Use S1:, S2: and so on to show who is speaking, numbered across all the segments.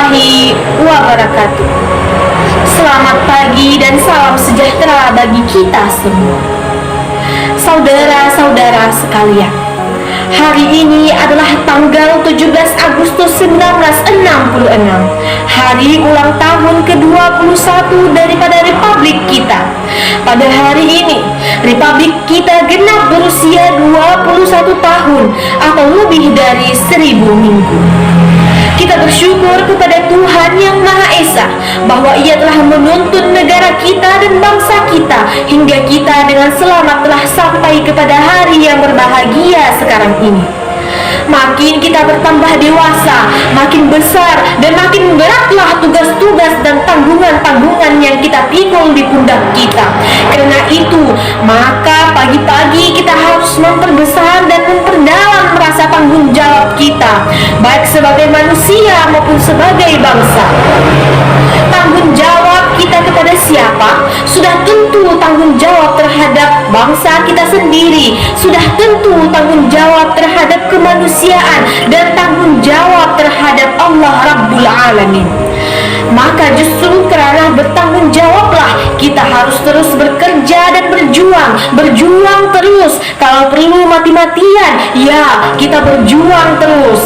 S1: warahmatullahi wabarakatuh. Selamat pagi dan salam sejahtera bagi kita semua. Saudara-saudara sekalian, hari ini adalah tanggal 17 Agustus 1966, hari ulang tahun ke-21 daripada Republik kita. Pada hari ini, Republik kita genap berusia 21 tahun atau lebih dari 1000 minggu. Kita bersyukur kepada Tuhan Yang Maha Esa bahwa Ia telah menuntun negara kita dan bangsa kita hingga kita dengan selamat telah sampai kepada hari yang berbahagia sekarang ini. Makin kita bertambah dewasa, makin besar dan makin beratlah tugas-tugas dan tanggungan-tanggungan yang kita pikul di pundak kita. Karena itu, maka pagi-pagi kita harus memperbesar dan memperdalam rasa tanggung jawab kita, baik sebagai manusia maupun sebagai bangsa. Tanggung jawab kita kepada siapa? Sudah tentu tanggung jawab terhadap bangsa kita sendiri, sudah tentu tanggung jawab terhadap kemanusiaan, dan tanggung jawab terhadap Allah Rabbul Alamin. Maka justru karena bertanggung jawablah kita harus terus bekerja dan berjuang terus. Kalau perlu mati-matian, ya kita berjuang terus.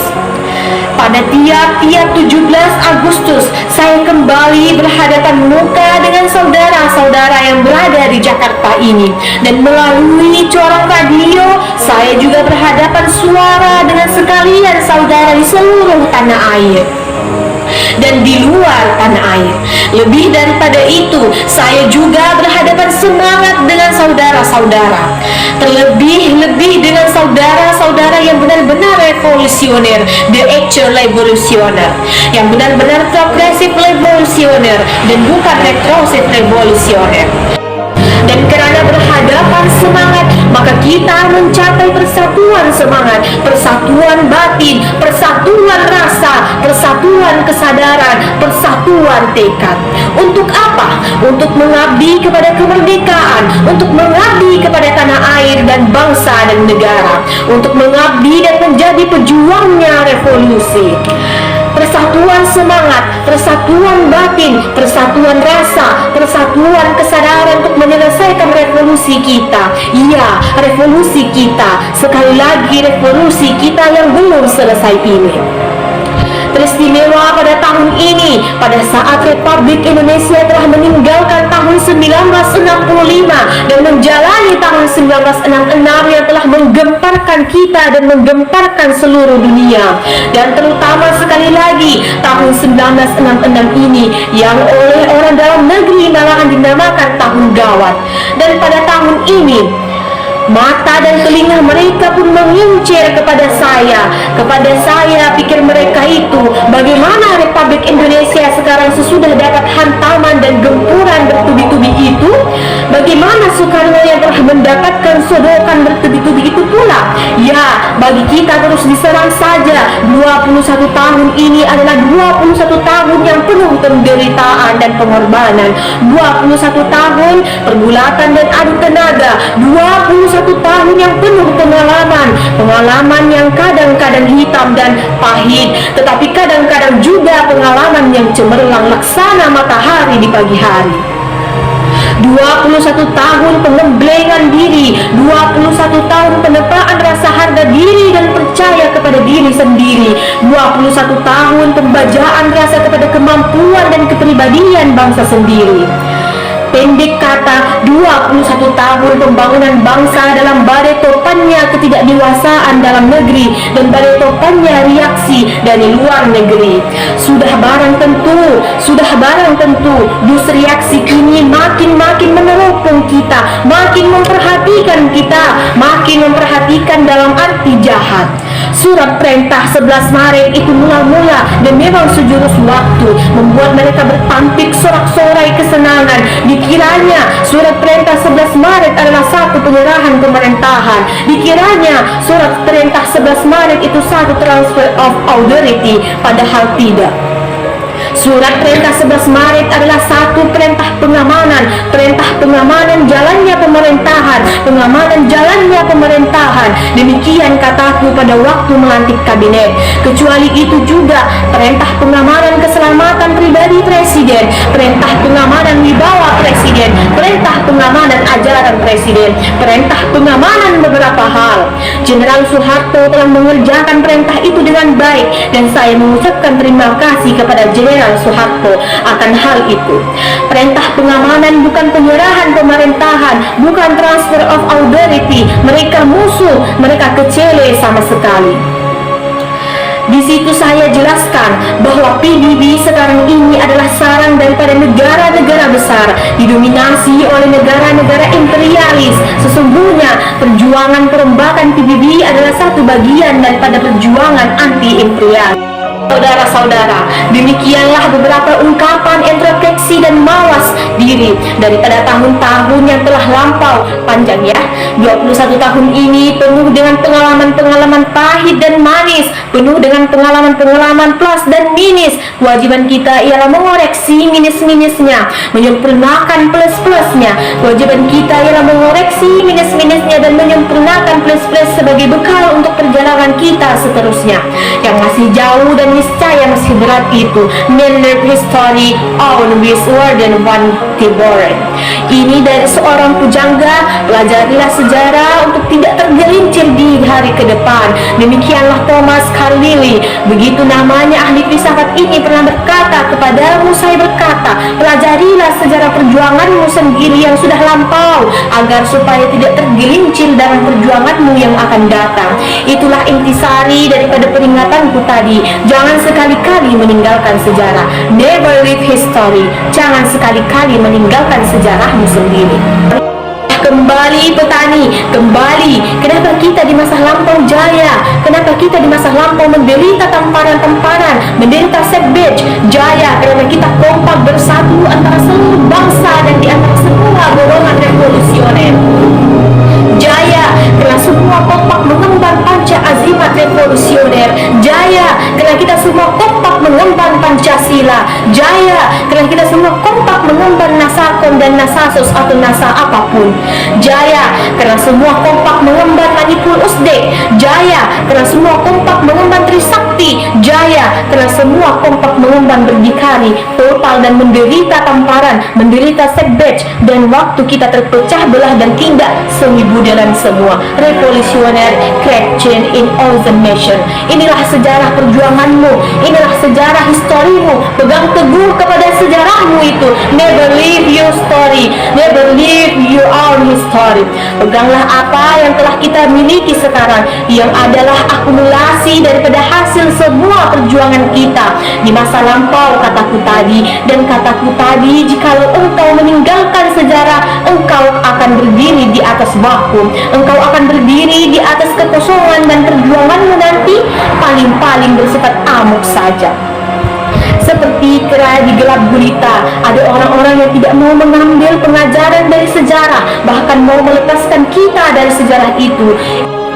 S1: Pada tiap-tiap 17 Agustus, saya kembali berhadapan muka dengan saudara-saudara yang berada di Jakarta ini. Dan melalui corong radio, saya juga berhadapan suara dengan sekalian saudara di seluruh tanah air dan di luar tanah air. Lebih daripada itu, saya juga berhadapan semangat dengan saudara-saudara, terlebih-lebih dengan saudara-saudara yang benar-benar revolusioner, the actual revolusioner, yang benar-benar progressive revolusioner dan bukan retrogressive revolusioner. Dan karena berhadapan semangat, maka kita mencapai persatuan semangat, persatuan batin, persatuan rasa, persatuan kesadaran, persatuan tekad. Untuk apa? Untuk mengabdi kepada kemerdekaan, untuk mengabdi kepada tanah air dan bangsa dan negara, untuk mengabdi dan menjadi pejuangnya revolusi. Persatuan semangat, persatuan batin, persatuan rasa, persatuan kesadaran untuk menyelesaikan revolusi kita. Iya, revolusi kita. Sekali lagi, revolusi kita yang belum selesai ini. Teristimewa pada tahun ini, pada saat Republik Indonesia telah meninggalkan tahun 1965 dan menjalani tahun 1966 yang telah menggemparkan kita dan menggemparkan seluruh dunia. Dan terutama sekali lagi, tahun 1966 ini yang oleh orang dalam negeri malahan dinamakan tahun gawat. Dan pada tahun ini, mata dan telinga mereka pun mengincir kepada saya. Pikir mereka itu, bagaimana Republik Indonesia sekarang sesudah dapat hantaman dan gempuran bertubi-tubi itu, bagaimana Soekarno yang telah mendapatkan sodokan bertubi-tubi itu pula. Ya, bagi kita terus diserang saja. 21 tahun ini adalah 21 tahun yang penuh penderitaan dan pengorbanan. 21 tahun pergulatan dan adu tenaga. 21 tahun yang penuh pengalaman yang kadang-kadang hitam dan pahit, tetapi kadang-kadang juga pengalaman yang cemerlang laksana matahari di pagi hari. 21 tahun pengemblengan diri, 21 tahun penepaan rasa harga diri dan percaya kepada diri sendiri, 21 tahun pembajaan rasa kepada kemampuan dan kepribadian bangsa sendiri. Pendek kata, 21 tahun pembangunan bangsa dalam badai topannya ketidakdewasaan dalam negeri dan badai topannya reaksi dari luar negeri. Sudah barang tentu, dus reaksi ini makin meneropong kita, makin memperhatikan dalam arti jahat. Surat perintah 11 Maret itu mula-mula dan memang sejurus waktu membuat mereka bertampik sorak-sorai kesenangan. Dikiranya surat perintah 11 Maret adalah satu penyerahan pemerintahan. Dikiranya surat perintah 11 Maret itu satu transfer of authority, padahal tidak. Surat perintah 11 Maret adalah satu perintah pengamanan jalannya pemerintahan, Demikian kataku pada waktu melantik kabinet. Kecuali itu juga perintah pengamanan keselamatan pribadi Presiden, perintah pengamanan wibawa Presiden, perintah pengamanan ajaran Presiden, perintah pengamanan beberapa hal. Jenderal Soeharto telah mengerjakan perintah itu dengan baik dan saya mengucapkan terima kasih kepada Jenderal Soeharto akan hal itu. Perintah pengamanan bukan penyerahan pemerintahan, bukan transfer of authority. Mereka musuh, mereka kecele sama sekali. Di situ saya jelaskan bahwa PBB sekarang ini adalah sarang daripada negara-negara besar, didominasi oleh negara-negara imperialis. Sesungguhnya perjuangan perombakan PBB adalah satu bagian daripada perjuangan anti-imperial. Saudara-saudara, demikianlah beberapa ungkapan introspeksi dan mawas diri daripada tahun-tahun yang telah lampau. Panjang ya, 21 tahun ini penuh dengan pengalaman-pengalaman pahit dan manis, penuh dengan pengalaman-pengalaman plus dan minus. Kewajiban kita ialah mengoreksi minus-minusnya, menyempurnakan plus-plusnya. Kewajiban kita ialah mengoreksi minus-minusnya dan menyempurnakan plus-plus sebagai bekal untuk perjalanan kita seterusnya. Yang masih jauh dan niscaya masih berat itu, men learn history always more than one Tiboran. Ini dari seorang pujangga, pelajarilah sejarah untuk tidak tergelincir di hari ke depan. Demikianlah Thomas Carlyle, begitu namanya ahli filsafat ini pernah berkata kepadamu, saya berkata, pelajarilah sejarah perjuanganmu sendiri yang sudah lampau, agar supaya tidak tergelincir dalam perjuanganmu yang akan datang. Itulah intisari daripada peringatanku tadi. Jangan sekali-kali meninggalkan sejarah. Never leave history. Jangan sekali-kali meninggalkan sejarahmu sendiri. Kembali petani, kembali. Kenapa kita di masa lampau jaya? Kenapa kita di masa lampau menderita tamparan-tamparan, menderita setback? Jaya karena kita kompak bersatu antara seluruh bangsa dan di antara semua golongan revolusioner. Jaya karena semua kompak mengemban panca azimat revolusioner. Jaya karena kita semua kompak mengemban Pancasila. Jaya karena kita semua kompak mengemban Nasakom dan Nasasos atau Nasa apapun. Jaya karena semua kompak mengemban Manipul Usdek. Jaya karena semua kompak mengemban Trisakti. Jaya karena semua kompak mengemban berdikari total dan menderita tamparan, menderita setback, dan waktu kita terpecah belah dan tindak semi budalan semua revolusioner create change in all the nation. Inilah sejarah perjuanganmu, inilah sejarah historimu. Pegang teguh kepada sejarahmu itu. Never leave your story, never leave your own history. Peganglah apa yang telah kita miliki sekarang, yang adalah akumulasi daripada hasil semua perjuangan kita di masa lampau, kataku tadi. Dan kataku tadi, jikalau engkau meninggalkan sejarah, engkau akan berdiri di atas vakum, engkau akan berdiri di atas kekosongan, dan perjuanganmu nanti paling-paling bersifat amuk saja. Seperti kera di gelap gulita, ada orang-orang yang tidak mau mengambil pengajaran dari sejarah, bahkan mau melepaskan kita dari sejarah itu.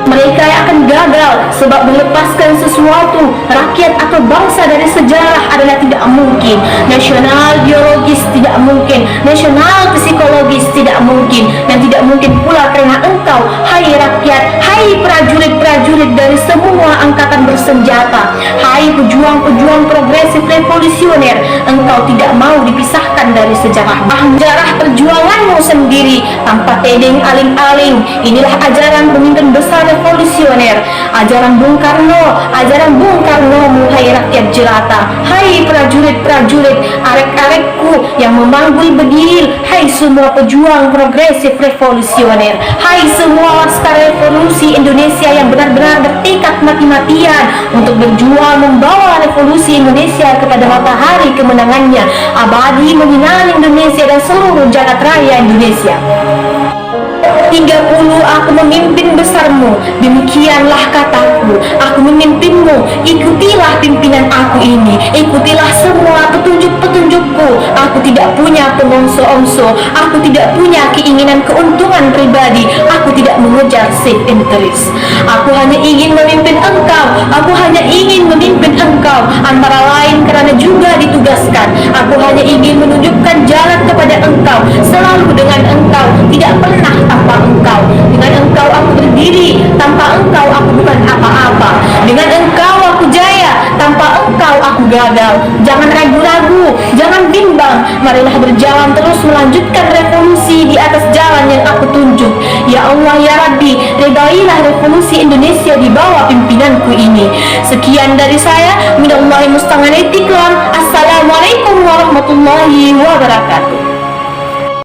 S1: Mereka yang akan gagal sebab melepaskan sesuatu, rakyat atau bangsa dari sejarah adalah tidak mungkin. Nasional biologis tidak mungkin, nasional psikologis tidak mungkin, dan tidak mungkin pula karena engkau, hai rakyat, hai prajurit-prajurit dari semua angkatan bersenjata, hai pejuang-pejuang progresif revolusioner, engkau tidak mau dipisahkan dari sejarah. Sejarah perjuanganmu sendiri tanpa tedeng aling-aling. Inilah ajaran pemimpin besar revolusioner, ajaran Bung Karno, ajaran Bung Karno, hai rakyat jelata, hai prajurit-prajurit, arek-arekku yang memanggul bedil, hai semua pejuang progresif revolusioner, hai semua laskar revolusi Indonesia yang benar-benar bertekad mati-matian untuk berjuang membawa revolusi Indonesia kepada matahari kemenangannya abadi, menyinari Indonesia dan seluruh jagat raya Indonesia. 30 aku memimpin besarmu, demikianlah kataku, aku memimpinmu, ikutilah pimpinan aku ini, ikutilah semua petunjuk-petunjukku. Aku tidak punya pengongso-ongso, aku tidak punya keinginan keuntungan pribadi, aku tidak mengejar self interest. Aku hanya ingin memimpin engkau, aku hanya ingin memimpin engkau, antara lain karena juga ditugaskan. Aku hanya ingin menunjukkan jalan kepada engkau, selalu dengan engkau, tidak pernah tanpa engkau. Dengan engkau aku berdiri, tanpa engkau jangan ragu-ragu, jangan bimbang. Marilah berjalan terus melanjutkan revolusi di atas jalan yang aku tunjuk. Ya Allah ya Rabbi, ridailah revolusi Indonesia di bawah pimpinanku ini. Sekian dari saya, minallahi musta'an. Assalamualaikum warahmatullahi wabarakatuh.